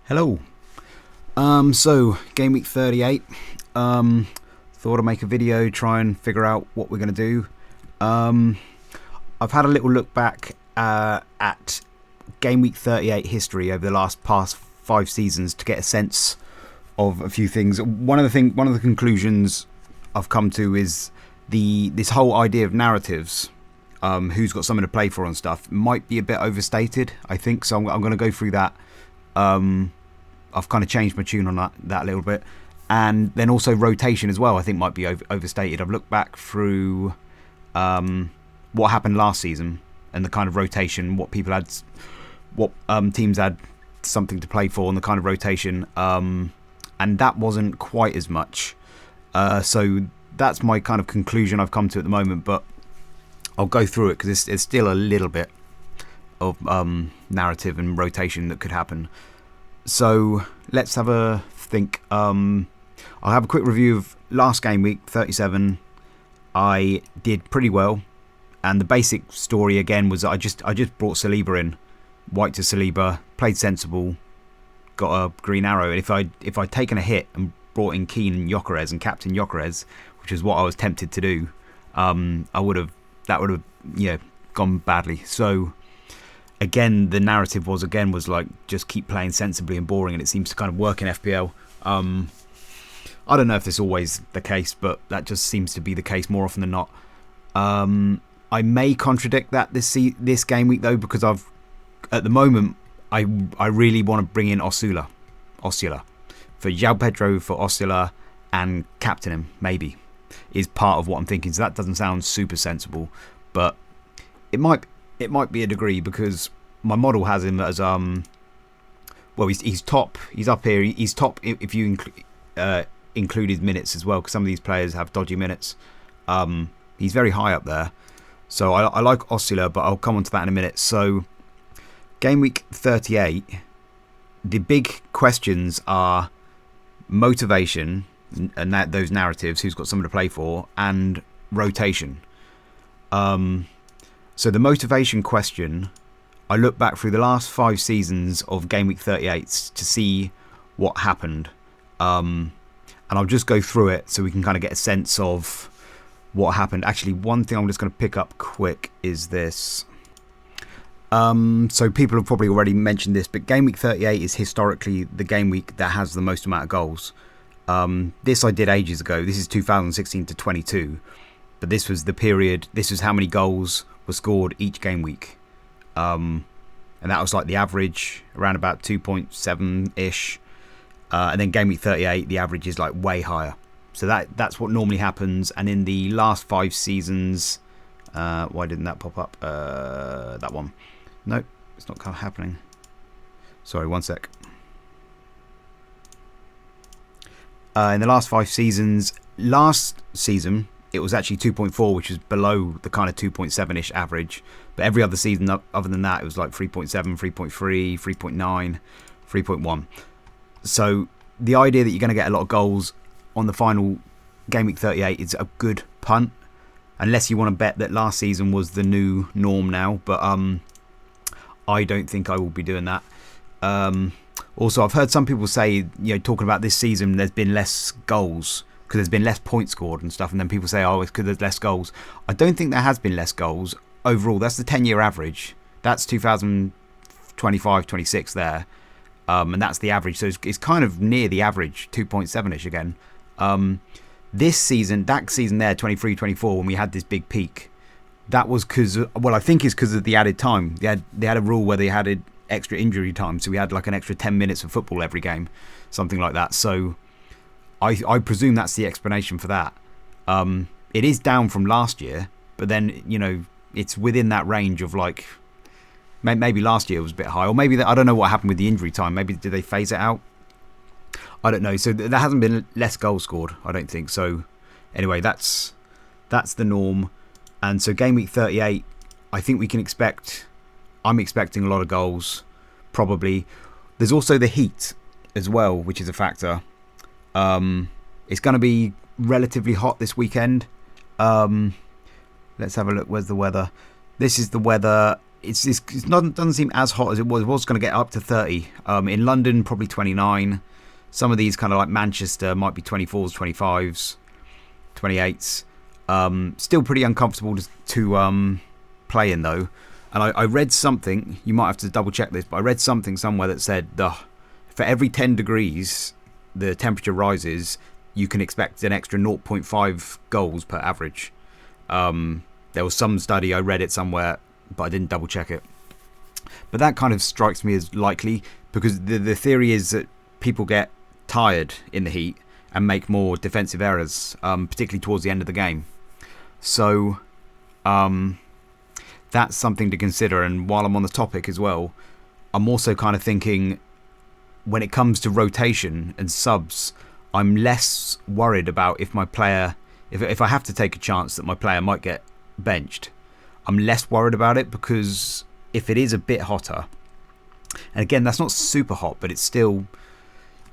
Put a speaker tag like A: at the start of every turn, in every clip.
A: Hello. So game week 38. Thought I'd make a video, try and figure out what we're going to do. I've had a little look back at game week 38 history over the past 5 seasons to get a sense of a few things. One of the conclusions I've come to is this whole idea of narratives. Who's got something to play for and stuff might be a bit overstated, I think. So I'm going to go through that. I've kind of changed my tune on that a little bit. And then also rotation as well, I think might be overstated. I've looked back through what happened last season and the kind of rotation, what people had, what teams had something to play for, and the kind of rotation. And that wasn't quite as much. So that's my kind of conclusion I've come to at the moment. But I'll go through it because it's still a little bit of narrative and rotation that could happen. So let's have a think. I'll have a quick review of last game week 37. I did pretty well, and the basic story again was I just brought Saliba in, white to Saliba, played sensible, got a green arrow. And if I'd taken a hit and brought in Keane and Gyökeres and captain Gyökeres, which is what I was tempted to do, that would have gone badly. So again, the narrative was like just keep playing sensibly and boring, and it seems to kind of work in FPL. I don't know if this is always the case, but that just seems to be the case more often than not. I may contradict that this game week though, because at the moment I really want to bring in Osula for João Pedro, for Osula, and captain him maybe is part of what I'm thinking. So that doesn't sound super sensible, but it might be a degree, because my model has him as he's top. He's up here. He's top if you include his minutes as well, because some of these players have dodgy minutes. He's very high up there. So I like Osula, but I'll come on to that in a minute. So game week 38, the big questions are motivation and those narratives, who's got something to play for, and rotation. So the motivation question, I look back through the last 5 seasons of game week 38 to see what happened. And I'll just go through it so we can kind of get a sense of what happened. Actually, one thing I'm just going to pick up quick is this. So people have probably already mentioned this, but game week 38 is historically the game week that has the most amount of goals. This I did ages ago. This is 2016 to 22. But this was the period, this was how many goals were scored each game week. And that was like the average, around about 2.7-ish. And then game week 38, the average is like way higher. So that's what normally happens. And in the last 5 seasons, why didn't that pop up? That one. Nope, it's not happening. Sorry, one sec. In the last 5 seasons, last season, it was actually 2.4, which was below the kind of 2.7-ish average. But every other season other than that, it was like 3.7, 3.3, 3.9, 3.1. So the idea that you're going to get a lot of goals on the final game week 38 is a good punt, unless you want to bet that last season was the new norm now. But I don't think I will be doing that. Also, I've heard some people say, talking about this season, there's been less goals because there's been less points scored and stuff, and then people say, oh, it's because there's less goals. I don't think there has been less goals overall. That's the 10-year average. That's 2025-26 there, and that's the average. So it's kind of near the average, 2.7-ish again. That season there, 23-24, when we had this big peak, that was because, I think it's because of the added time. They had a rule where they added extra injury time, so we had like an extra 10 minutes of football every game, something like that. So I presume that's the explanation for that. It is down from last year, but then it's within that range of like maybe last year was a bit high, or maybe I don't know what happened with the injury time. Maybe did they phase it out? I don't know. So there hasn't been less goals scored, I don't think. So anyway, that's the norm. And so game week 38, I think we can expect. I'm expecting a lot of goals, probably. There's also the heat as well, which is a factor. It's going to be relatively hot this weekend. Let's have a look. Where's the weather? This is the weather it's not, doesn't seem as hot as it was. It was going to get up to 30. In London, probably 29. Some of these kind of like Manchester might be 24s, 25s, 28s. Still pretty uncomfortable to play in though. And I read something, you might have to double check this, but I read something somewhere that said for every 10 degrees the temperature rises, you can expect an extra 0.5 goals per average. There was some study, I read it somewhere, but I didn't double check it. But that kind of strikes me as likely, because the theory is that people get tired in the heat and make more defensive errors, particularly towards the end of the game. So that's something to consider. And while I'm on the topic as well, I'm also kind of thinking, when it comes to rotation and subs, I'm less worried about if my player, if I have to take a chance that my player might get benched, I'm less worried about it, because if it is a bit hotter, and again, that's not super hot, but it's still,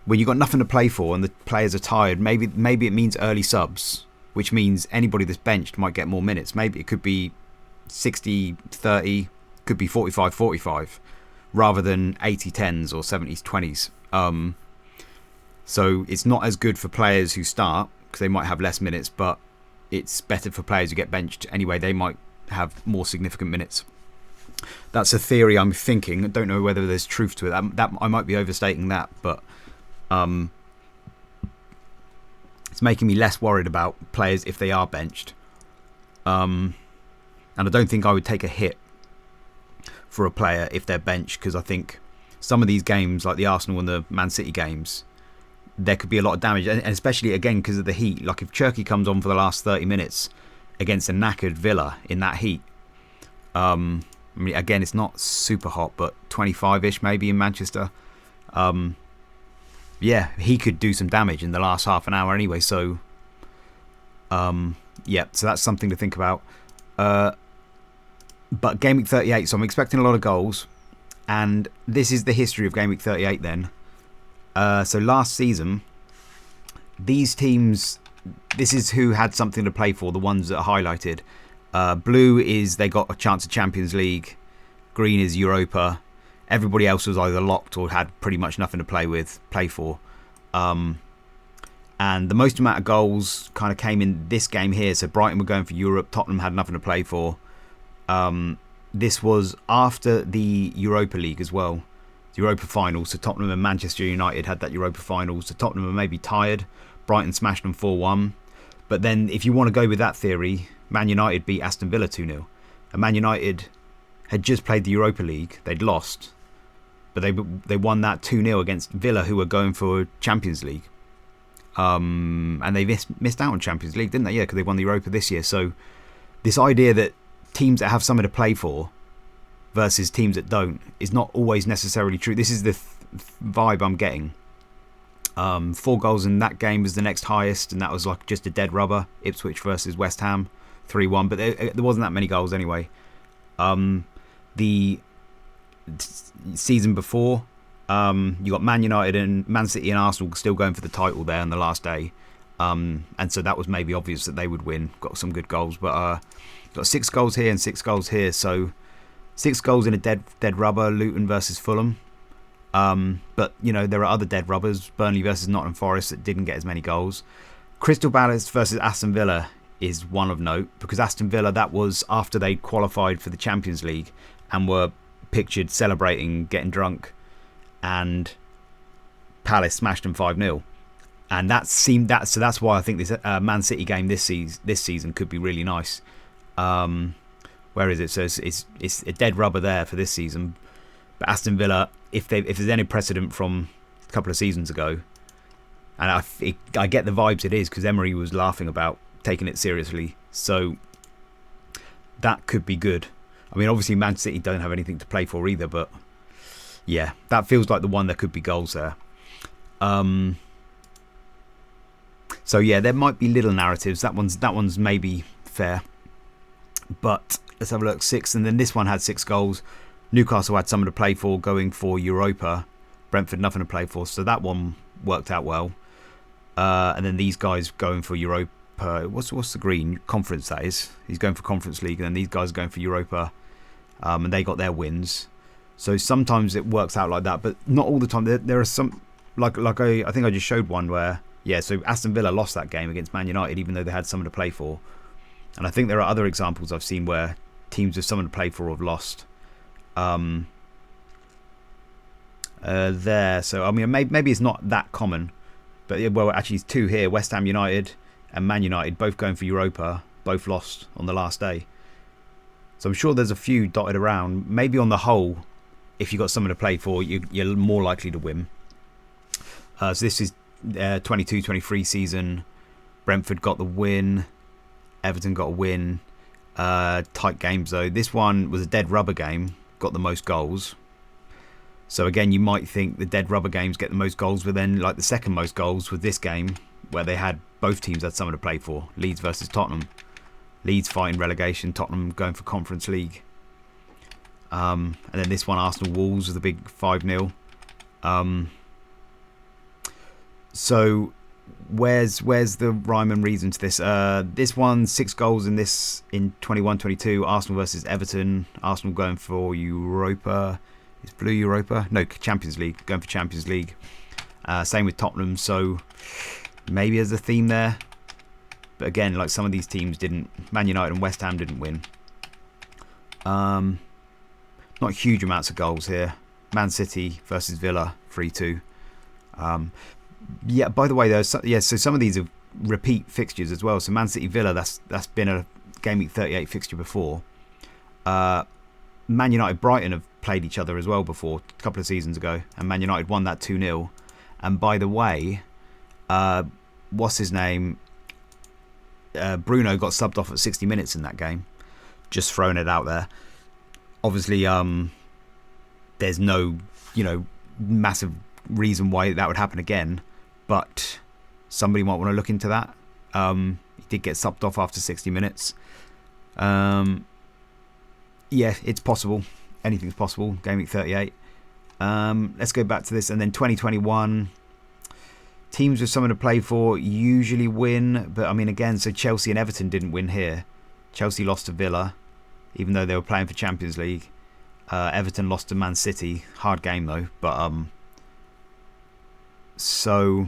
A: when you've got nothing to play for and the players are tired, maybe it means early subs, which means anybody that's benched might get more minutes. Maybe it could be 60-30, could be 45-45, rather than 80-10s or 70-20s. So it's not as good for players who start, because they might have less minutes, but it's better for players who get benched anyway. They might have more significant minutes. That's a theory I'm thinking. I don't know whether there's truth to it. That I might be overstating that, but it's making me less worried about players if they are benched. And I don't think I would take a hit for a player if they're benched, because I think some of these games, like the Arsenal and the Man City games, there could be a lot of damage, and especially again because of the heat. Like if Cherki comes on for the last 30 minutes against a knackered Villa in that heat, I mean, again, it's not super hot, but 25-ish maybe in Manchester. Yeah, he could do some damage in the last half an hour anyway. So, yeah, so that's something to think about. But Game Week 38, so I'm expecting a lot of goals, and this is the history of Game Week 38 then. So last season, these teams, this is who had something to play for, the ones that are highlighted. Blue is they got a chance of Champions League. Green is Europa. Everybody else was either locked or had pretty much nothing to play for. And the most amount of goals kind of came in this game here. So Brighton were going for Europe. Tottenham had nothing to play for. This was after the Europa League as well. The Europa final. So Tottenham and Manchester United had that Europa final. So Tottenham were maybe tired. Brighton smashed them 4-1. But then if you want to go with that theory, Man United beat Aston Villa 2-0. And Man United had just played the Europa League. They'd lost. But they won that 2-0 against Villa, who were going for Champions League. And they missed out on Champions League, didn't they? Yeah, because they won the Europa this year. So this idea that teams that have something to play for versus teams that don't is not always necessarily true. This is the vibe I'm getting. 4 goals in that game was the next highest, and that was like just a dead rubber. Ipswich versus West Ham, 3-1. But there wasn't that many goals anyway. The season before, you got Man United and Man City and Arsenal still going for the title there on the last day, and so that was maybe obvious that they would win. Got some good goals, but got 6 goals here and 6 goals here, so 6 goals in a dead rubber. Luton versus Fulham, but you know there are other dead rubbers. Burnley versus Nottingham Forest that didn't get as many goals. Crystal Palace versus Aston Villa is one of note, because Aston Villa, that was after they qualified for the Champions League and were pictured celebrating, getting drunk, and Palace smashed them 5-0, and so that's why I think this Man City game this season could be really nice. Where is it? So it's a dead rubber there for this season, but Aston Villa, if there's any precedent from a couple of seasons ago, and I get the vibes it is, because Emery was laughing about taking it seriously, so that could be good. I mean, obviously Man City don't have anything to play for either, but yeah, that feels like the one there could be goals there. So yeah, there might be little narratives. That one's maybe fair. But let's have a look. 6, and then this one had 6 goals. Newcastle had something to play for, going for Europa. Brentford nothing to play for, so that one worked out well. And then these guys going for Europa. What's the green conference, that is? He's going for Conference League, and then these guys are going for Europa. and they got their wins. So sometimes it works out like that, but not all the time. There are some, like I think I just showed one where, yeah, so Aston Villa lost that game against Man United even though they had someone to play for. And I think there are other examples I've seen where teams with someone to play for have lost. There, so I mean, maybe it's not that common, but well, actually, it's two here. West Ham United and Man United both going for Europa, both lost on the last day. So I'm sure there's a few dotted around. Maybe on the whole, if you've got someone to play for, you're more likely to win. So this is 22-23 season. Brentford got the win. Everton got a win. Tight games though. This one was a dead rubber game. Got the most goals. So again, you might think the dead rubber games get the most goals, but then like the second most goals was this game where they had both teams had someone to play for. Leeds versus Tottenham. Leeds fighting relegation. Tottenham going for Conference League. And then this one, Arsenal Wolves, was a big 5-0. So where's the rhyme and reason to this? This one, 6 goals in 21-22. Arsenal versus Everton. Arsenal going for Europa. It's Blue Europa. No, Champions League. Going for Champions League. Same with Tottenham. So maybe there's a theme there. But again, like some of these teams didn't. Man United and West Ham didn't win. Not huge amounts of goals here. Man City versus Villa, 3-2. Yeah, by the way, though, so some of these are repeat fixtures as well. So Man City Villa, that's been a Game Week 38 fixture before. Man United Brighton have played each other as well before, a couple of seasons ago, and Man United won that 2-0. And by the way, what's his name? Bruno got subbed off at 60 minutes in that game. Just throwing it out there. Obviously, there's no, massive reason why that would happen again, but somebody might want to look into that. He did get subbed off after 60 minutes. Yeah, it's possible. Anything's possible. Game Week 38. Let's go back to this. And then 2021. Teams with someone to play for usually win. But, I mean, again, so Chelsea and Everton didn't win here. Chelsea lost to Villa, even though they were playing for Champions League. Everton lost to Man City. Hard game, though. But, so,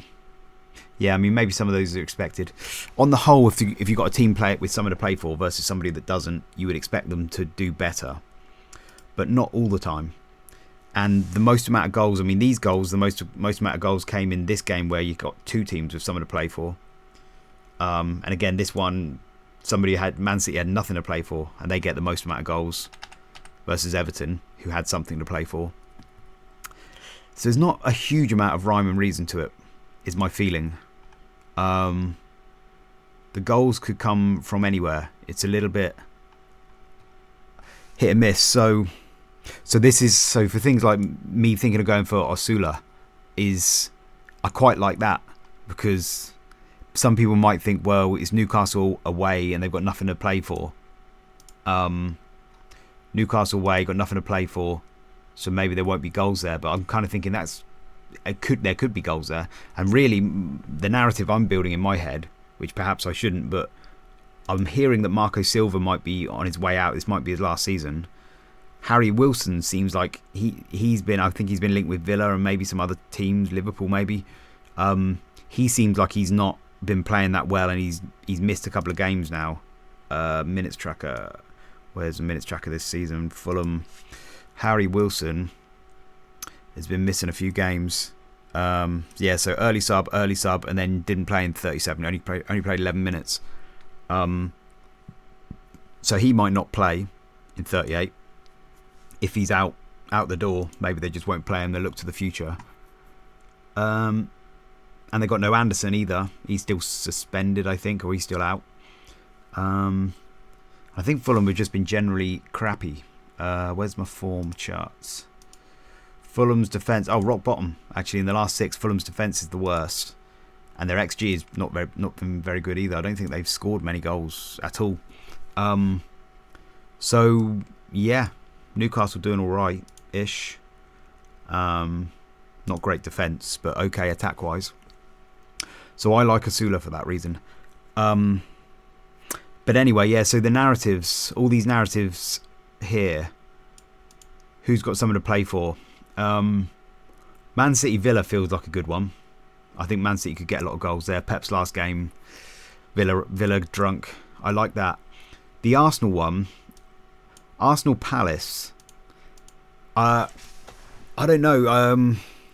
A: yeah, I mean, maybe some of those are expected. On the whole, if you've got a team with someone to play for versus somebody that doesn't, you would expect them to do better. But not all the time. And the most amount of goals, I mean, these goals, the most amount of goals came in this game where you got two teams with someone to play for. And again, this one, Man City had nothing to play for, and they get the most amount of goals versus Everton, who had something to play for. So there's not a huge amount of rhyme and reason to it, is my feeling. The goals could come from anywhere. It's a little bit hit and miss. So for things like me thinking of going for Osula, I quite like that, because some people might think, well, it's Newcastle away and they've got nothing to play for. Newcastle away, got nothing to play for, so maybe there won't be goals there. But I'm kind of thinking there could be goals there. And really, the narrative I'm building in my head, which perhaps I shouldn't, but I'm hearing that Marco Silva might be on his way out. This might be his last season. Harry Wilson seems like he's been linked with Villa and maybe some other teams, Liverpool maybe. He seems like he's not been playing that well, and he's missed a couple of games now. Minutes tracker. Where's the minutes tracker this season? Fulham. Harry Wilson has been missing a few games. So early sub, and then didn't play in 37. Only played 11 minutes. So he might not play in 38. If he's out the door, maybe they just won't play him. They look to the future. And they got no Anderson either. He's still suspended, I think, or he's still out. I think Fulham have just been generally crappy. Where's my form charts? Fulham's defence. Oh, rock bottom. Actually, in the last 6, Fulham's defence is the worst, and their XG is not been very good either. I don't think they've scored many goals at all. So yeah, Newcastle doing all right ish. Not great defence, but okay attack wise. So I like Osula for that reason. But anyway, yeah, so the narratives, all these narratives here, who's got something to play for. Man City Villa feels like a good one. I think Man City could get a lot of goals there. Pep's last game, Villa drunk. I like that. The Arsenal one, Arsenal Palace. I don't know. I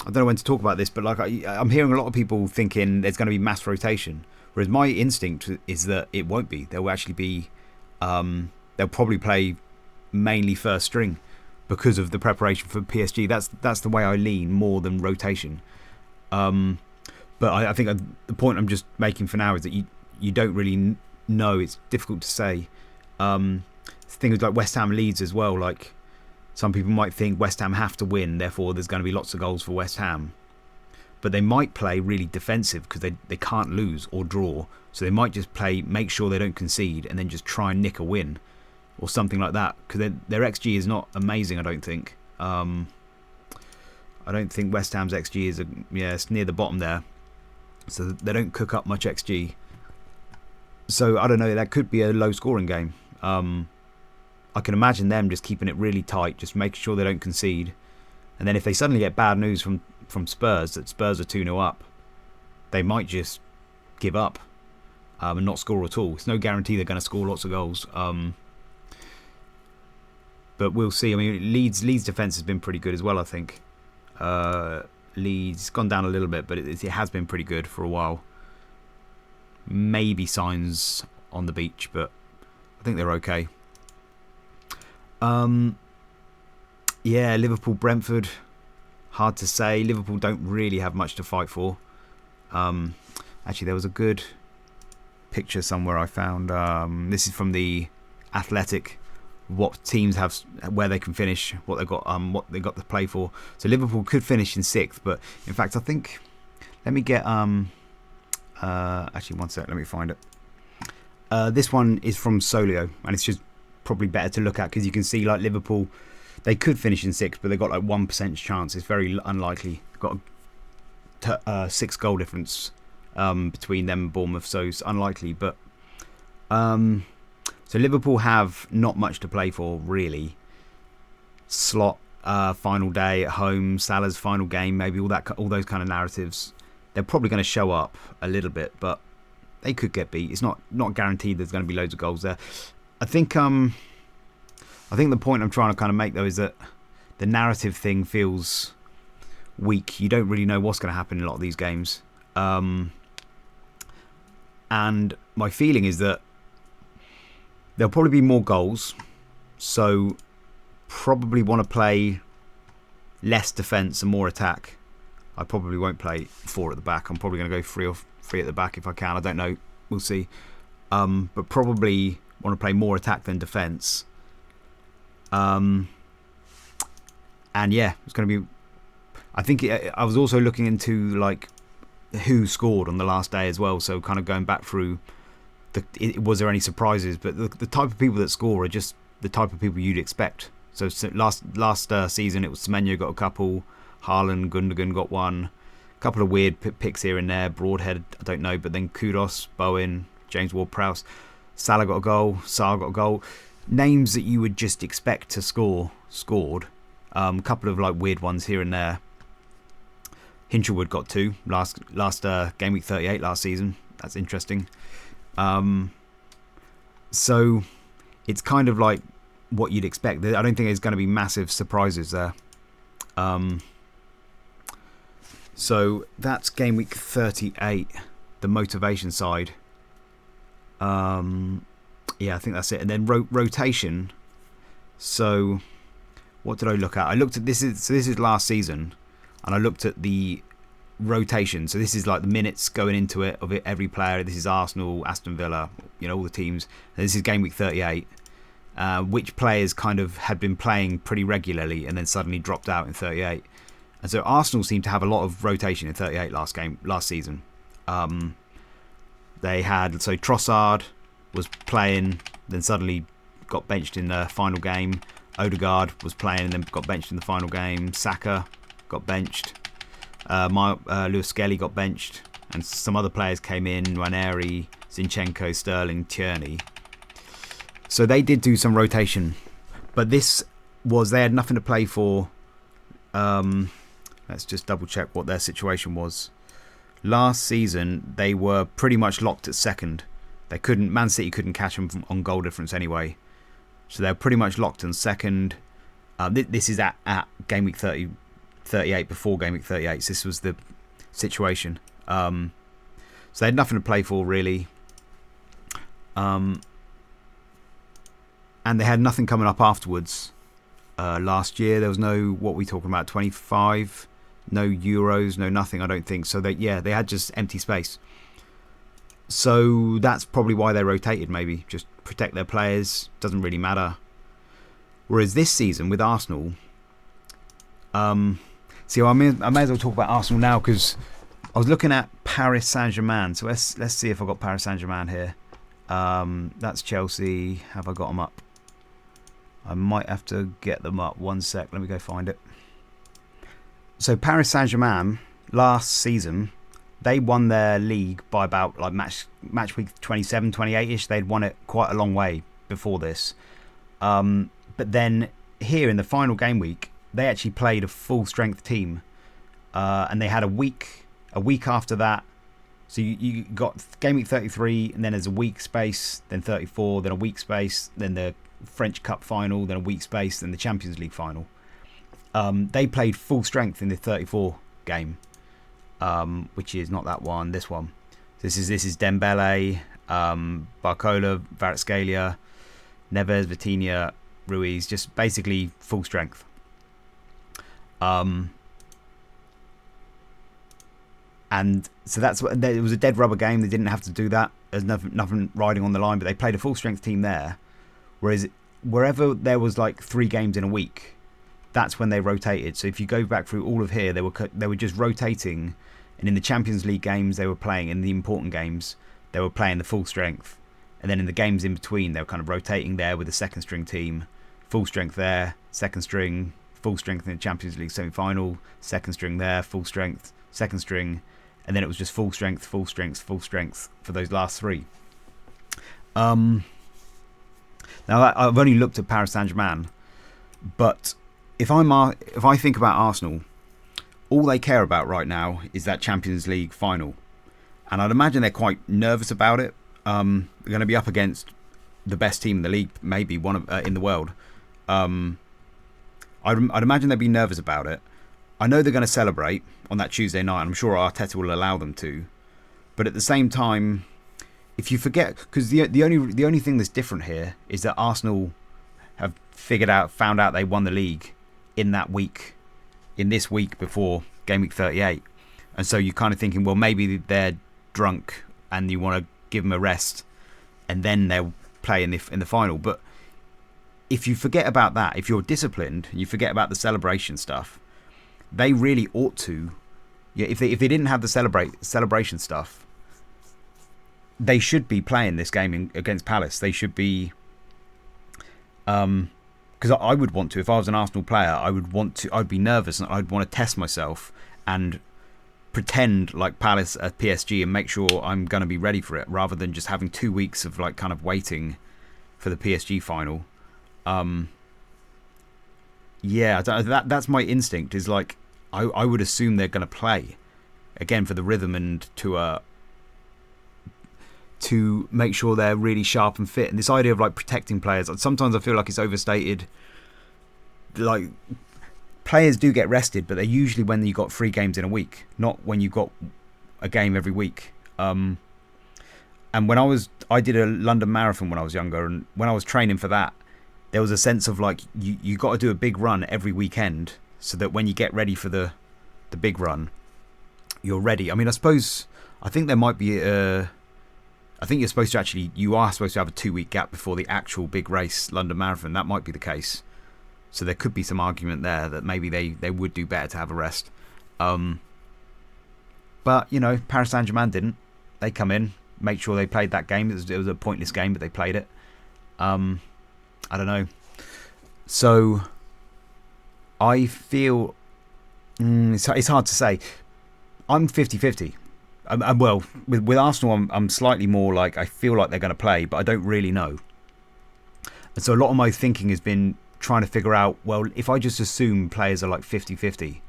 A: don't know when to talk about this, but like I'm hearing a lot of people thinking there's going to be mass rotation, whereas my instinct is that it won't be. There will actually be. They'll probably play mainly first string because of the preparation for PSG. That's the way I lean more than rotation. But I think the point I'm just making for now is that you don't really know. It's difficult to say. Things like West Ham Leeds as well. Like some people might think West Ham have to win, therefore there's going to be lots of goals for West Ham. But they might play really defensive because they can't lose or draw. So they might just make sure they don't concede, and then just try and nick a win or something like that. Because their XG is not amazing, I don't think. I don't think West Ham's XG is it's near the bottom there. So they don't cook up much XG. So I don't know, that could be a low scoring game. I can imagine them just keeping it really tight, just making sure they don't concede. And then if they suddenly get bad news from Spurs, that Spurs are 2-0 up, they might just give up and not score at all. It's no guarantee they're going to score lots of goals. But we'll see. I mean, Leeds' defence has been pretty good as well, I think. Leeds gone down a little bit, but it has been pretty good for a while. Maybe signs on the beach, but I think they're okay. Liverpool Brentford, hard to say. Liverpool don't really have much to fight for. Actually, there was a good picture somewhere I found. This is from the Athletic. What teams have, where they can finish, what they got to play for. So Liverpool could finish in 6th, but in fact I think, let me get actually one sec, let me find it. This one is from Solio, and it's just probably better to look at because you can see like Liverpool, they could finish in 6th, but they got like 1% chance. It's very unlikely. Got a 6 goal difference between them and Bournemouth, so it's unlikely. But so Liverpool have not much to play for, really. Slot final day at home, Salah's final game, maybe all those kind of narratives. They're probably going to show up a little bit, but they could get beat. It's not guaranteed there's going to be loads of goals there. I think the point I'm trying to kind of make though is that the narrative thing feels weak. You don't really know what's going to happen in a lot of these games. And my feeling is that there'll probably be more goals, so probably want to play less defence and more attack. I probably won't play 4 at the back. I'm probably going to go 3 at the back if I can. I don't know. We'll see. But probably want to play more attack than defence. And yeah, it's going to be... I think I was also looking into like who scored on the last day as well, so kind of going back through was there any surprises, but the type of people that score are just the type of people you'd expect. So last season it was Semenyo got a couple, Haaland, Gundogan got one, a couple of weird picks here and there, Broadhead, I don't know, but then Kudos, Bowen, James Ward-Prowse, Salah got a goal, Sarr got a goal. Names that you would just expect to scored. A couple of like weird ones here and there. Hinchelwood got 2 last game week 38 last season. That's interesting. So it's kind of like what you'd expect. I don't think there's going to be massive surprises there. So that's game week 38, the motivation side. Yeah, I think that's it. And then rotation. So what did I look at? I looked at this is last season, and I looked at the rotation. So this is like the minutes going into it of every player. This is Arsenal, Aston Villa, all the teams. And this is game week 38. Which players kind of had been playing pretty regularly and then suddenly dropped out in 38. And so Arsenal seemed to have a lot of rotation in 38 last season. They had, so Trossard was playing, then suddenly got benched in the final game. Odegaard was playing and then got benched in the final game. Saka got benched. Lewis Skelly got benched. And some other players came in, Ranieri, Zinchenko, Sterling, Tierney. So they did do some rotation. But this was they had nothing to play for. Let's just double check what their situation was. Last season, they were pretty much locked at second. Man City couldn't catch them on goal difference anyway. So they're pretty much locked in second. This is at game week 38, before game week 38. So this was the situation. So they had nothing to play for, really. And they had nothing coming up afterwards. Last year, there was no, what we talking about, 25? No Euros, no nothing, I don't think. So they had just empty space. So that's probably why they rotated, maybe. Just protect their players. Doesn't really matter. Whereas this season with Arsenal, I may as well talk about Arsenal now, because I was looking at Paris Saint-Germain. So let's see if I've got Paris Saint-Germain here. That's Chelsea. Have I got them up? I might have to get them up. 1 sec. Let me go find it. So Paris Saint-Germain, last season, they won their league by about like match week 27, 28-ish. They'd won it quite a long way before this. But then here in the final game week, they actually played a full-strength team. And they had a week after that. So you got game week 33, and then there's a week space, then 34, then a week space, then the French Cup final, then a week space, then the Champions League final. They played full strength in the 34 game, which is not that one, this one. This is Dembele, Barcola, Kvaratskhelia, Neves, Vitinha, Ruiz, just basically full strength. And so it was a dead rubber game. They didn't have to do that. There's nothing riding on the line, but they played a full strength team there. Whereas wherever there was like 3 games in a week, that's when they rotated. So if you go back through all of here, they were just rotating. And in the Champions League games, they were playing. In the important games, they were playing the full strength. And then in the games in between, they were kind of rotating there with the second string team. Full strength there, second string, full strength in the Champions League semi-final, second string there, full strength, second string. And then it was just full strength, full strength, full strength for those last 3. Now, I've only looked at Paris Saint-Germain, but if I think about Arsenal, all they care about right now is that Champions League final. And I'd imagine they're quite nervous about it. They're going to be up against the best team in the league, maybe one of in the world. I'd imagine they'd be nervous about it. I know they're going to celebrate on that Tuesday night, and I'm sure Arteta will allow them to. But at the same time, if you forget, because the only thing that's different here is that Arsenal have found out they won the league in this week before game week 38, and so you're kind of thinking, well, maybe they're drunk and you want to give them a rest, and then they'll play in the final. But if you forget about that, if you're disciplined, you forget about the celebration stuff. They really ought to. Yeah, if they didn't have the celebration stuff, they should be playing this game against Palace. They should be. Because I would want to, if I was an Arsenal player, I'd be nervous and I'd want to test myself and pretend like Palace at PSG and make sure I'm going to be ready for it, rather than just having 2 weeks of like kind of waiting for the PSG final. Yeah, that's my instinct. Is like I would assume they're going to play again for the rhythm and to make sure they're really sharp and fit. And this idea of like protecting players, sometimes I feel like it's overstated. Like, players do get rested, but they're usually when you've got 3 games in a week, not when you've got a game every week. And when I did a London Marathon when I was younger, and when I was training for that, there was a sense of like you got to do a big run every weekend, so that when you get ready for the big run, you're ready. I mean, I think there might be I think you are supposed to have a 2-week gap before the actual big race, London Marathon. That might be the case. So there could be some argument there that maybe they would do better to have a rest. But, Paris Saint-Germain didn't. They come in, make sure they played that game. It was a pointless game, but they played it. I don't know. So I feel it's hard to say. I'm 50-50. Well, with Arsenal, I'm slightly more like, I feel like they're going to play, but I don't really know. And so a lot of my thinking has been trying to figure out, well, if I just assume players are like 50-50,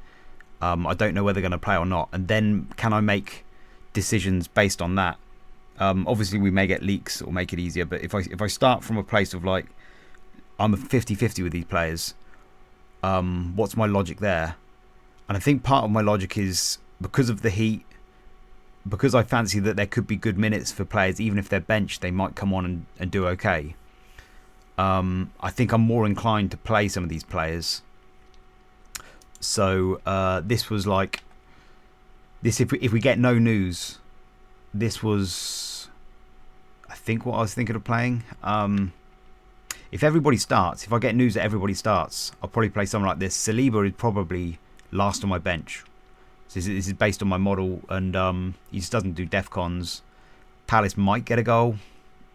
A: I don't know whether they're going to play or not, and then can I make decisions based on that? Obviously, we may get leaks or make it easier, but if I start from a place of like, I'm a 50-50 with these players, what's my logic there? And I think part of my logic is because of the heat, because I fancy that there could be good minutes for players, even if they're benched, they might come on and do okay. I think I'm more inclined to play some of these players. So this was like this. If we get no news, this was, I think, what I was thinking of playing. If everybody starts, if I get news that everybody starts, I'll probably play someone like this. Saliba is probably last on my bench. So this is based on my model, and he just doesn't do defcons. Palace might get a goal.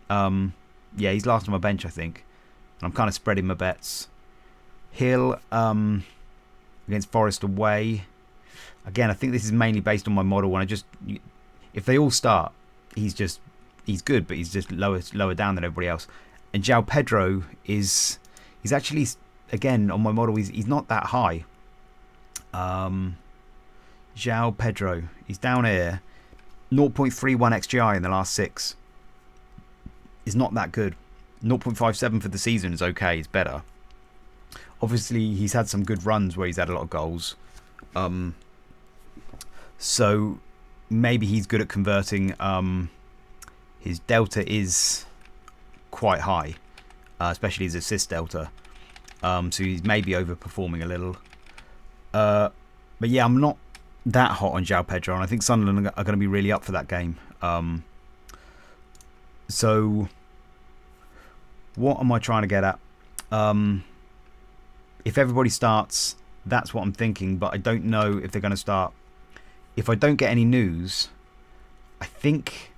A: Yeah, he's last on my bench, I think. And I'm kind of spreading my bets. Hill against Forest away. Again, I think this is mainly based on my model. When if they all start, he's good, but he's just lower down than everybody else. And João Pedro he's actually, again, on my model, he's not that high. João Pedro, he's down here. 0.31 XGI in the last 6 is not that good. 0.57 for the season is okay, it's better. Obviously, he's had some good runs where he's had a lot of goals. So maybe he's good at converting. His delta is quite high, especially his assist delta. So he's maybe overperforming a little. But yeah, I'm not that hot on João Pedro, and I think Sunderland are going to be really up for that game. So what am I trying to get at? If everybody starts, that's what I'm thinking, but I don't know if they're going to start. If I don't get any news, I think...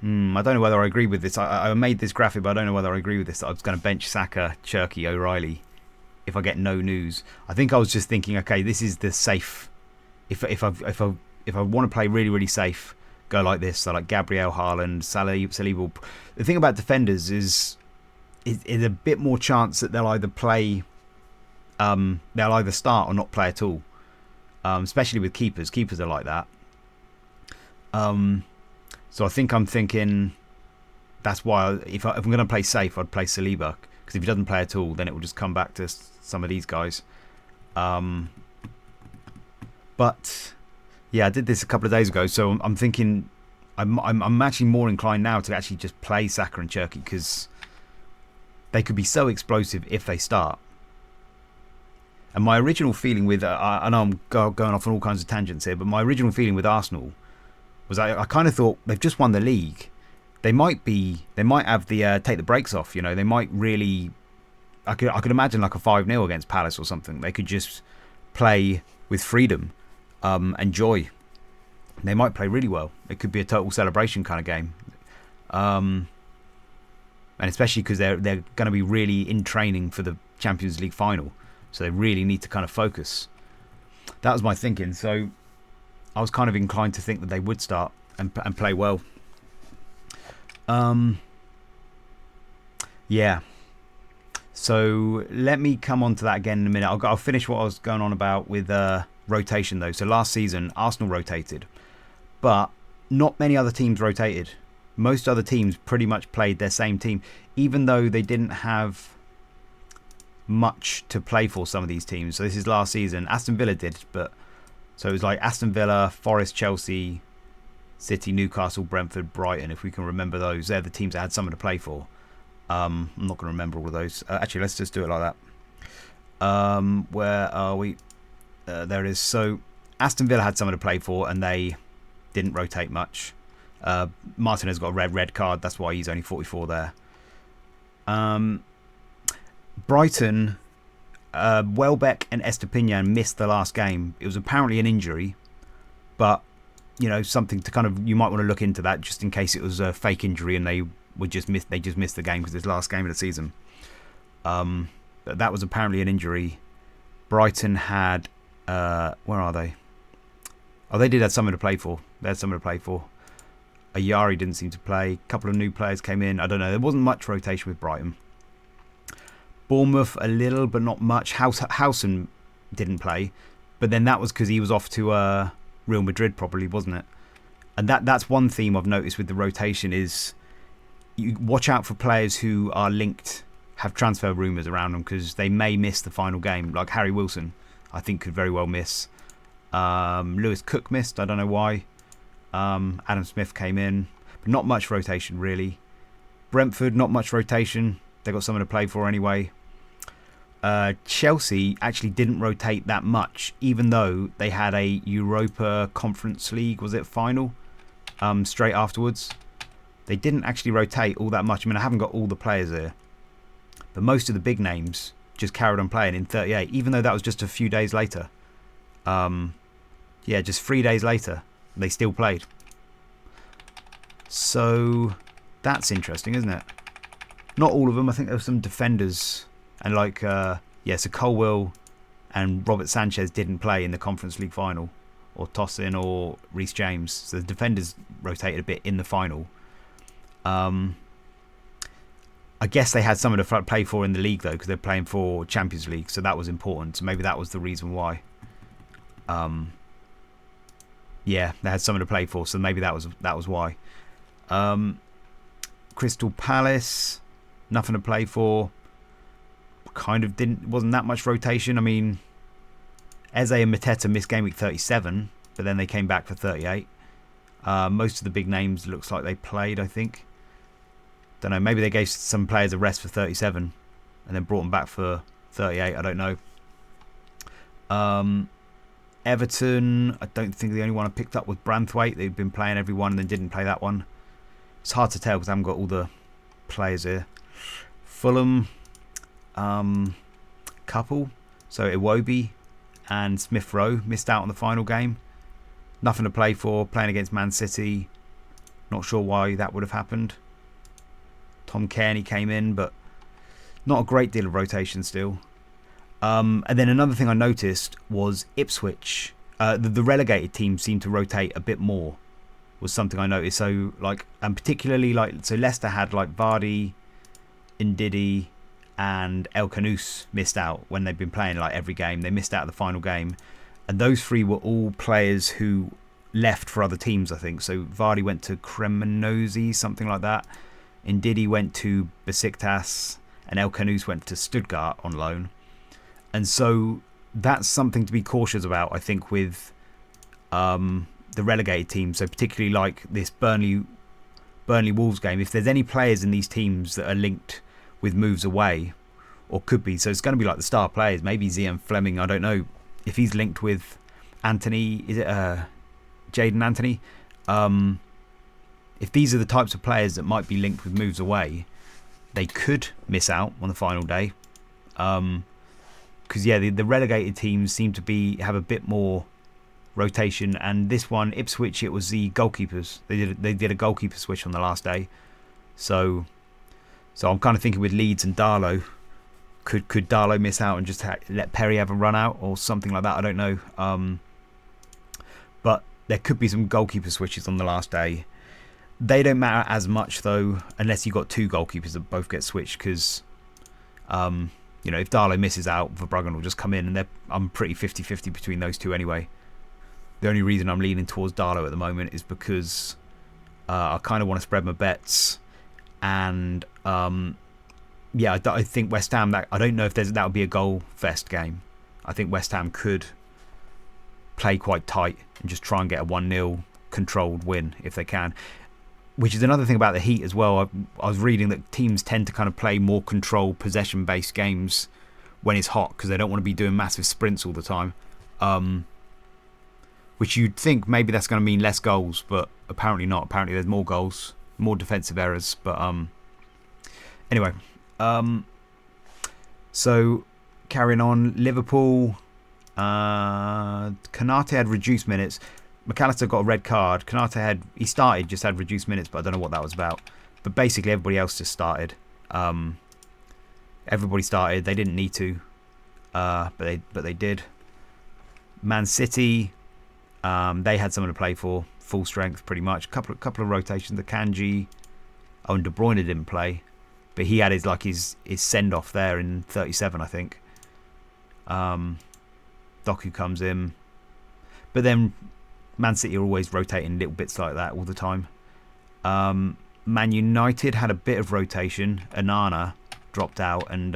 A: I don't know whether I agree with this. I made this graphic, but I don't know whether I agree with this. I was going to bench Saka, Cherky, O'Reilly if I get no news. I think I was just thinking, okay, this is the safe. If I want to play really, really safe, go like this. So like Gabriel, Haaland, Saliba. The thing about defenders is a bit more chance that they'll either play, they'll either start or not play at all. Especially with keepers. Keepers are like that. So I think I'm thinking that's why if I'm going to play safe, I'd play Saliba, because if he doesn't play at all, then it will just come back to some of these guys. But yeah, I did this a couple of days ago, so I'm thinking I'm actually more inclined now to actually just play Saka and Cherky, because they could be so explosive if they start. And my original feeling with I know I'm going off on all kinds of tangents here, but my original feeling with Arsenal was I kind of thought they've just won the league. They might have the take the brakes off. You know, they might really. I could imagine like a 5-0 against Palace or something. They could just play with freedom, and joy. They might play really well. It could be a total celebration kind of game, and especially because they're going to be really in training for the Champions League final, so they really need to kind of focus. That was my thinking. So I was kind of inclined to think that they would start and play well. Yeah. So let me come on to that again in a minute. I'll finish what I was going on about with rotation though. So last season, Arsenal rotated, but not many other teams rotated. Most other teams pretty much played their same team, even though they didn't have much to play for, some of these teams. So this is last season. Aston Villa did, but so it was like Aston Villa, Forest, Chelsea, City, Newcastle, Brentford, Brighton, if we can remember those. They're the teams that had something to play for. I'm not going to remember all of those. Actually, let's just do it like that. Where are we? There it is. So Aston Villa had something to play for, and they didn't rotate much. Martinez got a red card. That's why he's only 44 there. Brighton, Welbeck and Estepinian missed the last game. It was apparently an injury, but you know, something to kind of, you might want to look into that just in case it was a fake injury and they just missed the game because it's the last game of the season. But that was apparently an injury. Brighton had where are they? Oh, they did have something to play for. They had something to play for. Ayari didn't seem to play. A couple of new players came in. I don't know. There wasn't much rotation with Brighton. Bournemouth a little, but not much. Howson didn't play, but then that was because he was off to Real Madrid, probably, wasn't it? And that's one theme I've noticed with the rotation is you watch out for players who are linked, have transfer rumours around them, because they may miss the final game. Like Harry Wilson, I think could very well miss. Lewis Cook missed, I don't know why. Adam Smith came in, but not much rotation really. Brentford, not much rotation. They got someone to play for anyway. Chelsea actually didn't rotate that much, even though they had a Europa Conference League, was it, final straight afterwards. They didn't actually rotate all that much. I mean, I haven't got all the players here, but most of the big names just carried on playing in 38, even though that was just a few days later. Yeah, just 3 days later, they still played. So that's interesting, isn't it? Not all of them. I think there were some defenders, and like so Colwill and Robert Sanchez didn't play in the Conference League final, or Tosin or Reece James. So the defenders rotated a bit in the final. I guess they had someone to play for in the league though, because they're playing for Champions League, so that was important. So maybe that was the reason why. Yeah, they had someone to play for, so maybe that was why. Crystal Palace, nothing to play for. Kind of wasn't that much rotation. I mean, Eze and Mateta missed game week 37, but then they came back for 38. Most of the big names looks like they played, I think. Don't know, maybe they gave some players a rest for 37 and then brought them back for 38, I don't know. Everton, I don't think the only one I picked up was Branthwaite. They've been playing every one and then didn't play that one. It's hard to tell because I haven't got all the players here. Fulham, couple. So Iwobi and Smith Rowe missed out on the final game. Nothing to play for, playing against Man City. Not sure why that would have happened. Tom Cairney came in, but not a great deal of rotation still. And then another thing I noticed was Ipswich. The relegated teams seemed to rotate a bit more, was something I noticed. So and particularly so Leicester had like Vardy, Ndidi, and El Kanous missed out when they've been playing like every game. They missed out the final game, and those three were all players who left for other teams, I think. So Vardy went to Cremonese, something like that. Ndidi went to Besiktas, and El Kanous went to Stuttgart on loan. And so that's something to be cautious about, I think, with the relegated teams. So particularly like this Burnley Wolves game, if there's any players in these teams that are linked with moves away, or could be, so it's going to be like the star players, maybe Zian Fleming, I don't know if he's linked with Anthony, is it Jaden Anthony? If these are the types of players that might be linked with moves away, they could miss out on the final day. Because the relegated teams seem to have a bit more rotation, and this one, Ipswich, it was the goalkeepers. They did a goalkeeper switch on the last day. So I'm kind of thinking with Leeds and Darlow, could Darlow miss out and just let Perry have a run out or something like that? I don't know. But there could be some goalkeeper switches on the last day. They don't matter as much though, unless you've got two goalkeepers that both get switched, because if Darlow misses out, Verbruggen will just come in, and I'm pretty 50-50 between those two anyway. The only reason I'm leaning towards Darlow at the moment is because I kind of want to spread my bets, and I think West Ham, I don't know if that would be a goal fest game. I think West Ham could play quite tight and just try and get a 1-0 controlled win if they can. Which is another thing about the Heat as well. I was reading that teams tend to kind of play more controlled, possession-based games when it's hot, because they don't want to be doing massive sprints all the time. Which you'd think maybe that's going to mean less goals, but apparently not. Apparently there's more goals, more defensive errors. But anyway, so carrying on, Liverpool. Konate had reduced minutes. McAllister got a red card. Konate just had reduced minutes, but I don't know what that was about. But basically everybody else just started. Everybody started. They didn't need to, but they did. Man City, they had someone to play for, full strength pretty much. Couple of rotations. The Kanji, and De Bruyne didn't play, But he had his send off there in 37, I think. Doku comes in, but then Man City are always rotating little bits like that all the time. Man United had a bit of rotation. Anana dropped out and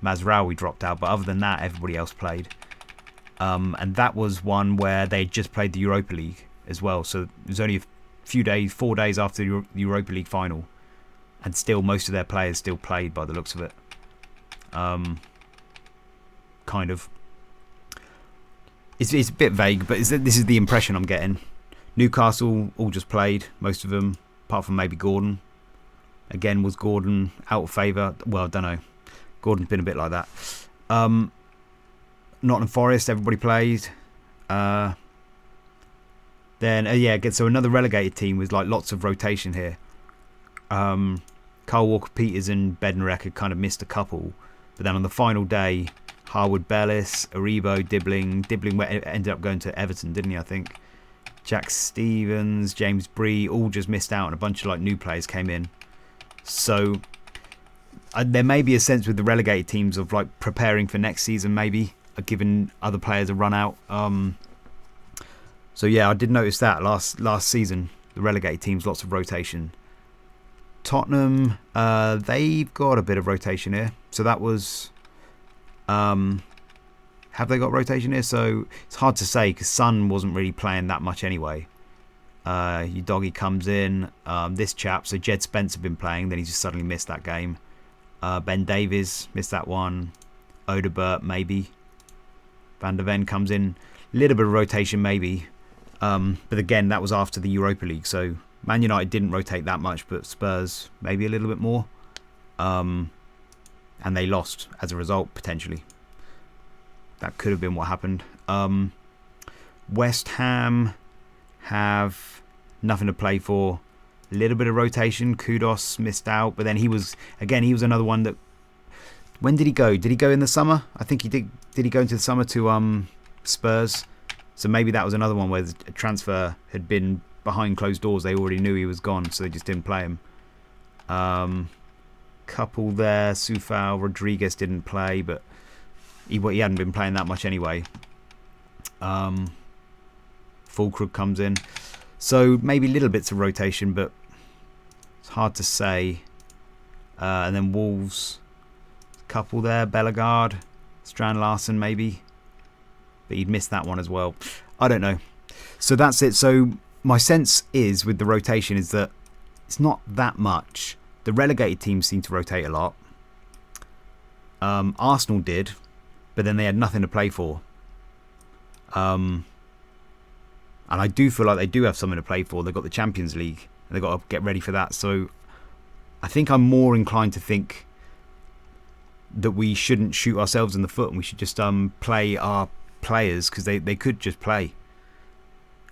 A: Mazraoui dropped out, but other than that, everybody else played. And that was one where they just played the Europa League as well. So it was only a few days, 4 days after the Europa League final, and still most of their players still played by the looks of it. Kind of. It's a bit vague, but this is the impression I'm getting. Newcastle all just played, most of them, apart from maybe Gordon. Again, was Gordon out of favour? Well, I don't know. Gordon's been a bit like that. Nottingham Forest, everybody played. So another relegated team with like lots of rotation here. Carl Walker-Peters and Bednarek had kind of missed a couple, but then on the final day, Harwood Bellis, Aribo, Dibbling ended up going to Everton, didn't he, I think? Jack Stevens, James Bree, all just missed out, and a bunch of like new players came in. So there may be a sense with the relegated teams of like preparing for next season, maybe giving other players a run out. So yeah, I did notice that last season, the relegated teams, lots of rotation. Tottenham, they've got a bit of rotation here. So that was... have they got rotation here? So it's hard to say because Son wasn't really playing that much anyway. Udogie comes in. This chap, so Jed Spence had been playing, then he just suddenly missed that game. Ben Davies missed that one. Odebert maybe. Van der Ven comes in. Little bit of rotation maybe. But again, that was after the Europa League, so Man United didn't rotate that much, but Spurs maybe a little bit more. And they lost as a result, potentially. That could have been what happened. West Ham have nothing to play for. A little bit of rotation. Kudos missed out, but then he was another one that... When did he go? Did he go in the summer? I think he did. Did he go into the summer to Spurs? So maybe that was another one where the transfer had been behind closed doors. They already knew he was gone, so they just didn't play him. Couple there. Soufal, Rodriguez didn't play, but he hadn't been playing that much anyway. Fulkrug comes in. So maybe little bits of rotation, but it's hard to say. And then Wolves, couple there. Bellegarde, Strand Larsen maybe. But he'd missed that one as well. I don't know. So that's it. So my sense is with the rotation is that it's not that much. The relegated teams seem to rotate a lot. Arsenal did, but then they had nothing to play for. And I do feel like they do have something to play for. They've got the Champions League, and they've got to get ready for that. So I think I'm more inclined to think that we shouldn't shoot ourselves in the foot, and we should just play our players because they could just play.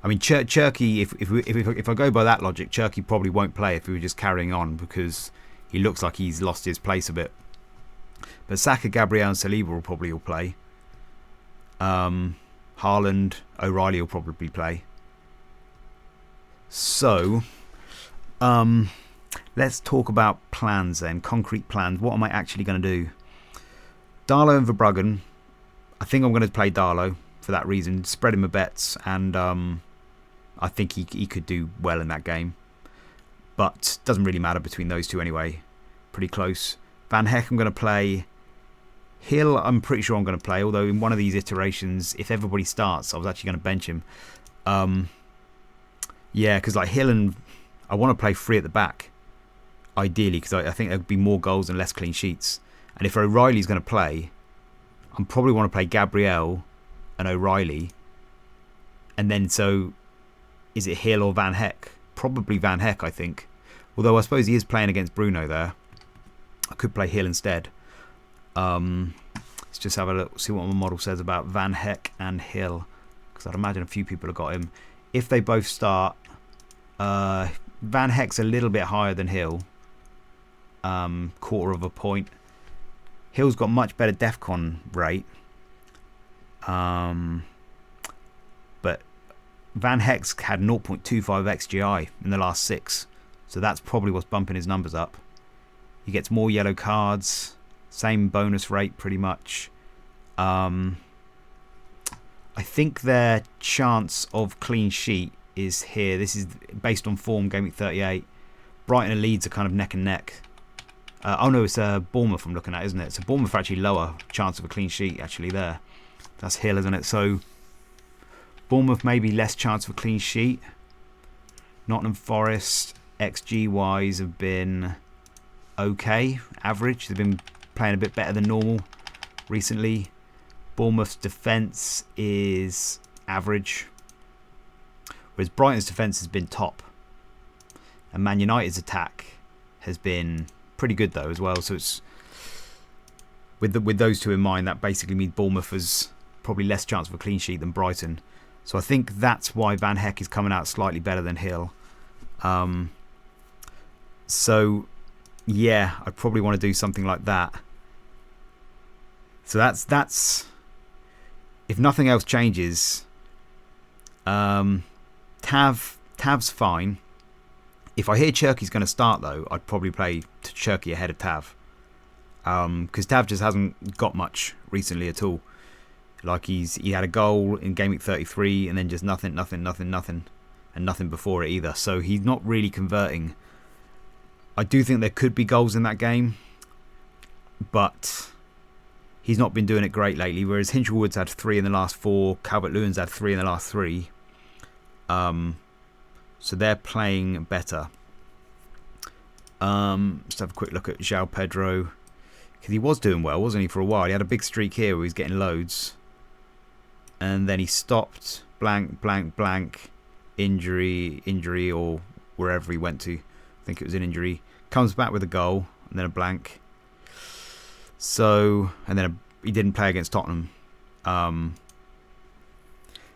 A: I mean, Cherky, if I go by that logic, Cherky probably won't play if we were just carrying on because he looks like he's lost his place a bit. But Saka, Gabriel and Saliba will probably all play. Haaland, O'Reilly will probably play. So, let's talk about plans then. Concrete plans. What am I actually going to do? Darlow and Verbruggen. I think I'm going to play Darlow for that reason. Spreading my bets, and I think he could do well in that game. But doesn't really matter between those two anyway. Pretty close. Van Hecke I'm going to play. Hill I'm pretty sure I'm going to play, although in one of these iterations, if everybody starts, I was actually going to bench him. Yeah, because like Hill and... I want to play three at the back, ideally, because I think there would be more goals and less clean sheets. And if O'Reilly's going to play, I probably want to play Gabriel and O'Reilly. And then so, is it Hill or Van Hecke? Probably Van Hecke, I think. Although I suppose he is playing against Bruno there. I could play Hill instead. Let's just have a look, see what my model says about Van Hecke and Hill. Because I'd imagine a few people have got him. If they both start, Van Hecke's a little bit higher than Hill. Quarter of a point. Hill's got much better DEFCON rate. But Van Hecke's had 0.25 XGI in the last 6. So that's probably what's bumping his numbers up. He gets more yellow cards, same bonus rate pretty much. I think their chance of clean sheet is here. This is based on form, Game Week 38. Brighton and Leeds are kind of neck and neck. Oh no, it's Bournemouth I'm looking at, isn't it? So Bournemouth are actually lower chance of a clean sheet actually there. That's Hill, isn't it? So Bournemouth maybe less chance of a clean sheet. Nottingham Forest, XG wise, have been okay, average. They've been playing a bit better than normal recently. Bournemouth's defence is average, whereas Brighton's defence has been top. And Man United's attack has been pretty good though as well. So it's with those two in mind, that basically means Bournemouth has probably less chance of a clean sheet than Brighton. So I think that's why Van Hecke is coming out slightly better than Hill. So yeah, I probably want to do something like that. So that's if nothing else changes. Tav's fine. If I hear Cherky's going to start though, I'd probably play Cherky ahead of Tav. Because Tav just hasn't got much recently at all. Like he had a goal in Game Week 33 and then just nothing, and nothing before it either. So he's not really converting. I do think there could be goals in that game, but he's not been doing it great lately. Whereas Hinchelwood's had 3 in the last 4, Calvert-Lewin's had 3 in the last 3. So they're playing better. Let's have a quick look at João Pedro, because he was doing well, wasn't he, for a while? He had a big streak here where he was getting loads, and then he stopped. Blank, injury, or wherever he went to. I think it was an injury. Comes back with a goal and then a blank. So, and then he didn't play against Tottenham.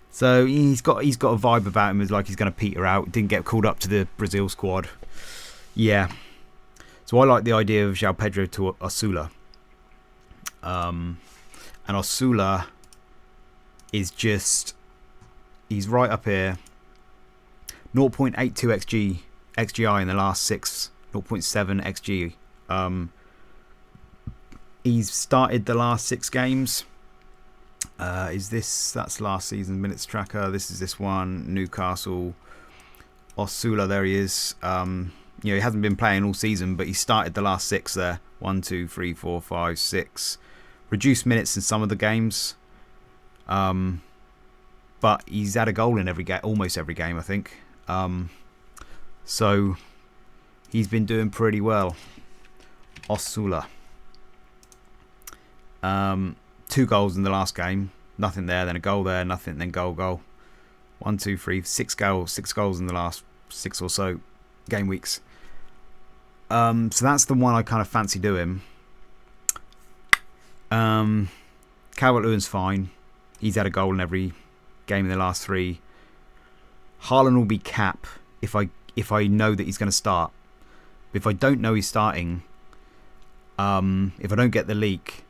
A: So he's got a vibe about him as like he's going to peter out. Didn't get called up to the Brazil squad. Yeah. So I like the idea of João Pedro to Osula. And Osula is just, he's right up here. 0.82 XGI in the last 6. 0.7 XG. He's started the last 6 games. That's last season's minutes tracker. This is this one. Newcastle. Osula, there he is. He hasn't been playing all season, but he started the last 6 there. 1, 2, 3, 4, 5, 6. Reduced minutes in some of the games. But he's had a goal in almost every game, I think. So he's been doing pretty well. Osula. 2 goals in the last game. Nothing there, then a goal there, nothing, then goal. 1, 2, 3, 6 goals. 6 goals in the last 6 or so game weeks. So that's the one I kind of fancy doing. Calvert-Lewin's fine. He's had a goal in every game in the last 3. Haaland will be cap if I know that he's going to start. If I don't know he's starting, if I don't get the leak,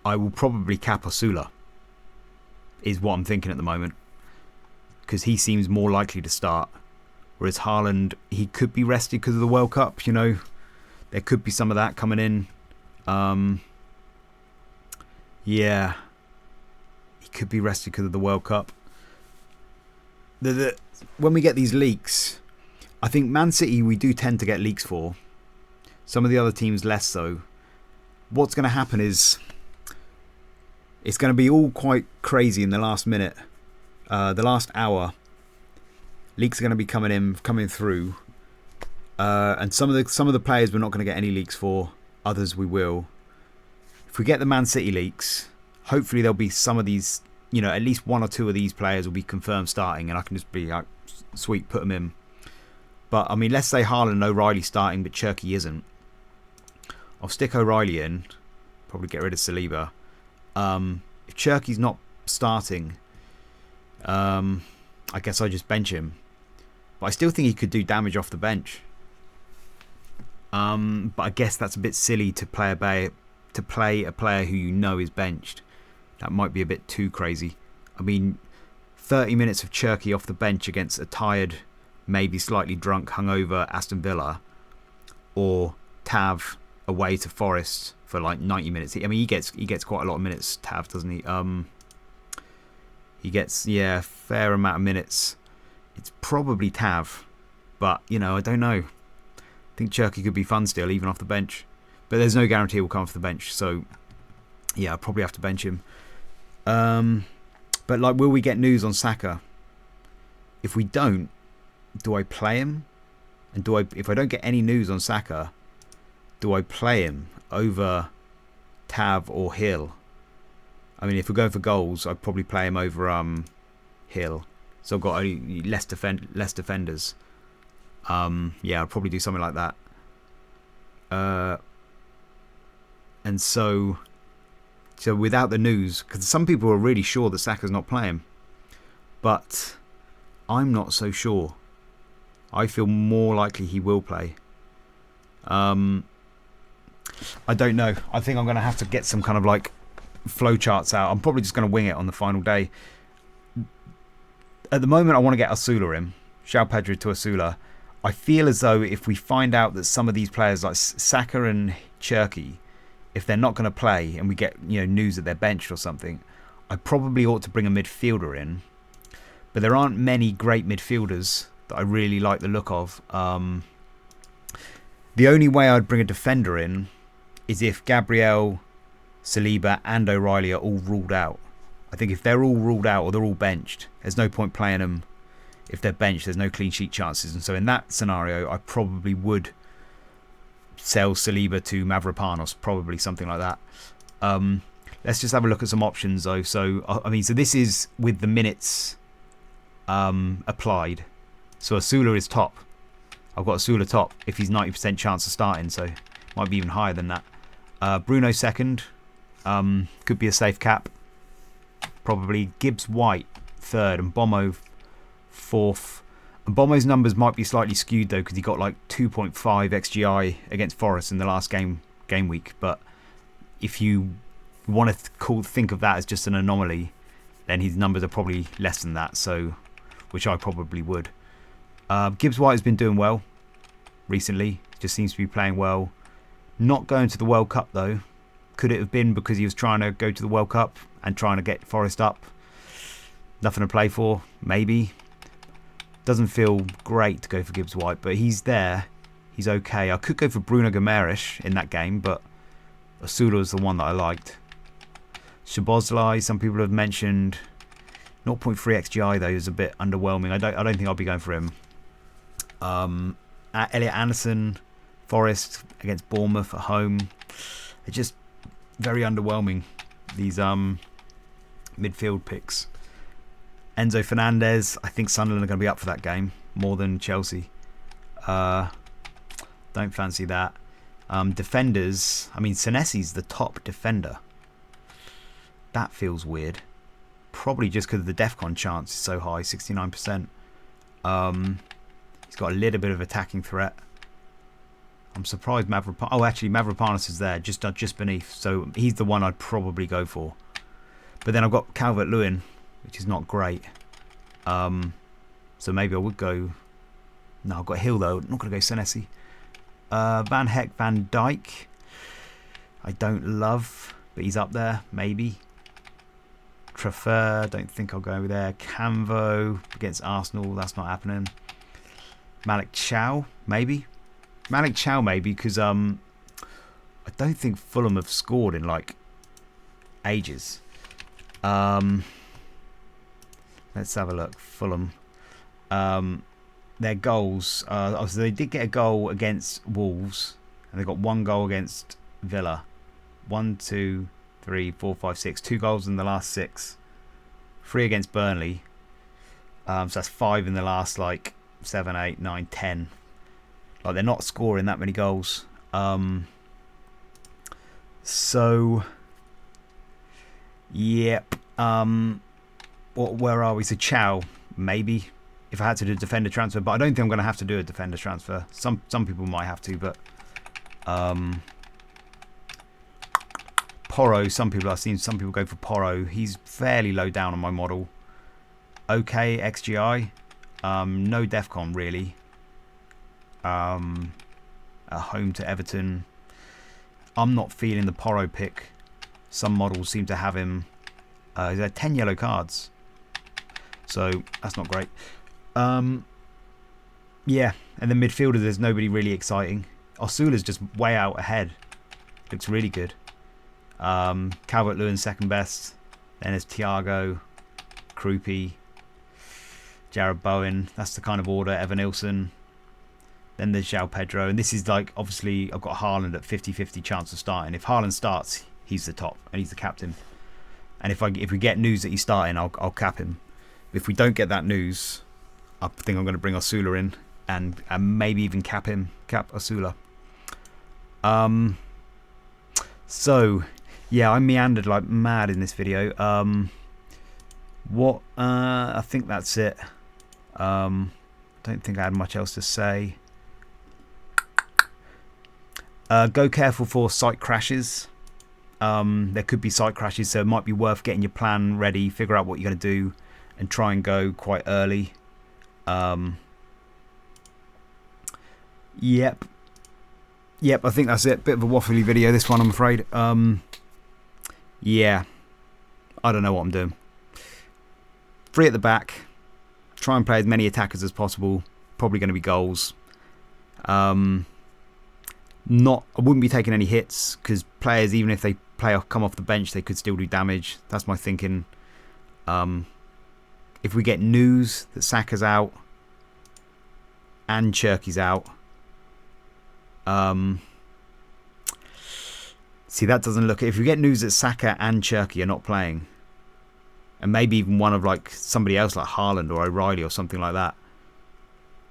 A: I will probably cap Osula, is what I'm thinking at the moment, because he seems more likely to start. Whereas Haaland, he could be rested because of the World Cup. There could be some of that coming in. Yeah, he could be rested because of the World Cup. When we get these leaks, I think Man City we do tend to get leaks for. Some of the other teams less so. What's going to happen is it's going to be all quite crazy in the last minute, the last hour. Leaks are going to be coming through, and some of the players we're not going to get any leaks for. Others we will. If we get the Man City leaks, hopefully there'll be some of these. At least 1 or 2 of these players will be confirmed starting, and I can just be like, sweet, put them in. But I mean, let's say Haaland and O'Reilly starting, but Cherky isn't. I'll stick O'Reilly in. Probably get rid of Saliba. If Cherky's not starting, I guess I just bench him. But I still think he could do damage off the bench. But I guess that's a bit silly to play a player who you know is benched. That might be a bit too crazy. I mean, 30 minutes of Cherky off the bench against a tired, maybe slightly drunk, hungover Aston Villa, or Tav away to Forest for like 90 minutes. I mean, he gets quite a lot of minutes, Tav, doesn't he? He gets, yeah, a fair amount of minutes. It's probably Tav, but, you know, I don't know. I think Cherky could be fun still, even off the bench. But there's no guarantee he'll come off the bench, so, yeah, I'll probably have to bench him. But, like, will we get news on Saka? If we don't, do I play him? And if I don't get any news on Saka, do I play him over Tav or Hill? I mean, if we're going for goals, I'd probably play him over Hill. So I've got only less defenders. Yeah, I'd probably do something like that. And so without the news, because some people are really sure that Saka's not playing, but I'm not so sure. I feel more likely he will play. I don't know. I think I'm going to have to get some kind of like flow charts out. I'm probably just going to wing it on the final day. At the moment, I want to get Osula in. João Pedro to Osula. I feel as though if we find out that some of these players like Saka and Cherky, if they're not going to play and we get, you know, news that they're benched or something, I probably ought to bring a midfielder in. But there aren't many great midfielders that I really like the look of. The only way I'd bring a defender in is if Gabriel, Saliba and O'Reilly are all ruled out. I think if they're all ruled out or they're all benched, there's no point playing them. If they're benched, there's no clean sheet chances. And so in that scenario, I probably would sell Saliba to Mavropanos, probably something like that. Let's just have a look at some options though. So, I mean, so this is with the minutes applied. So Osula is top. I've got Osula top if he's 90% chance of starting, so might be even higher than that. Bruno second. Could be a safe cap. Probably Gibbs White third and Bomo fourth. And Bomo's numbers might be slightly skewed though because he got like 2.5 XGI against Forest in the last game week. But if you want to think of that as just an anomaly, then his numbers are probably less than that. So, which I probably would. Gibbs White has been doing well recently. Just seems to be playing well. Not going to the World Cup though. Could it have been because he was trying to go to the World Cup and trying to get Forest up? Nothing to play for, maybe. Doesn't feel great to go for Gibbs White, but he's there. He's okay. I could go for Bruno Guimaraes in that game, but Osula is the one that I liked. Szoboszlai, some people have mentioned. 0.3 XGI though is a bit underwhelming. I don't think I'll be going for him. Elliot Anderson, Forest against Bournemouth at home. They're just very underwhelming, these midfield picks. Enzo Fernandez, I think Sunderland are going to be up for that game more than Chelsea. Don't fancy that. Defenders, I mean, Senesi's the top defender. That feels weird. Probably just because the DEFCON chance is so high, 69%. He's got a little bit of attacking threat. I'm surprised Mavropanos... Oh, actually, Mavropanos is there, just beneath. So he's the one I'd probably go for. But then I've got Calvert-Lewin, which is not great. So maybe I would go... No, I've got Hill, though. I'm not going to go Senesi. Van Hecke, Van Dijk. I don't love, but he's up there, maybe. Trafford, don't think I'll go over there. Camvo against Arsenal, that's not happening. Malik Chow, maybe. Malik Chow, maybe, because I don't think Fulham have scored in like ages. Let's have a look. Fulham. Their goals. So they did get a goal against Wolves, and they got one goal against Villa. 1, 2, 3, 4, 5, 6. 2 goals in the last 6. 3 against Burnley. So that's 5 in the last like 7, 8, 9, 10. Like they're not scoring that many goals. So yep. Where are we? So Chow, maybe. If I had to do a defender transfer, but I don't think I'm going to have to do a defender transfer. Some people might have to, but Porro, I've seen some people go for Porro. He's fairly low down on my model. Okay, XGI. No DEFCON really. at home to Everton. I'm not feeling the Porro pick. Some models seem to have him. He's had 10 yellow cards, so that's not great. Yeah, and the midfielder, there's nobody really exciting. Osula's just way out ahead. Looks really good. Calvert-Lewin second best. Then there's Thiago, Krupi, Jared Bowen. That's the kind of order. Evan Nilsson. Then there's João Pedro. And this is like, obviously, I've got Haaland at 50-50 chance of starting. If Haaland starts, he's the top and he's the captain. And if we get news that he's starting, I'll cap him. If we don't get that news, I think I'm going to bring Osula in and maybe even cap him. Cap Osula. So, yeah, I meandered like mad in this video. I think that's it. Don't think I had much else to say. Go careful for site crashes. There could be site crashes, so it might be worth getting your plan ready, figure out what you're going to do, and try and go quite early. Yep, I think that's it. Bit of a waffly video, this one, I'm afraid. Yeah, I don't know what I'm doing. Free at the back. Try and play as many attackers as possible. Probably going to be goals. I wouldn't be taking any hits, because players, even if they come off the bench, they could still do damage. That's my thinking. If we get news that Saka's out and Cherky's out, see, that doesn't look. If we get news that Saka and Cherky are not playing, and maybe even one of like somebody else like Haaland or O'Reilly or something like that,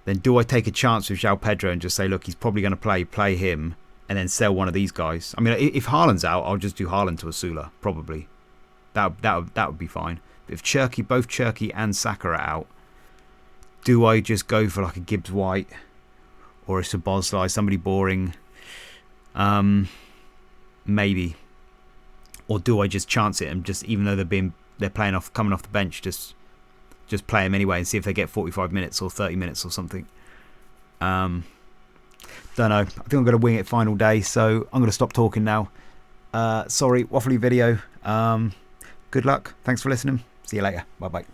A: then do I take a chance with João Pedro and just say, look, he's probably going to play him, and then sell one of these guys? I mean, if Haaland's out, I'll just do Haaland to Osula, probably. That would be fine. But if both Cherky and Saka are out, do I just go for like a Gibbs White or a Szoboszlai, somebody boring? Maybe. Or do I just chance it and just, even though they're coming off the bench, just play them anyway and see if they get 45 minutes or 30 minutes or something? Don't know. I think I'm going to wing it final day, so I'm going to stop talking now. Sorry, waffly video. Good luck. Thanks for listening. See you later. Bye-bye.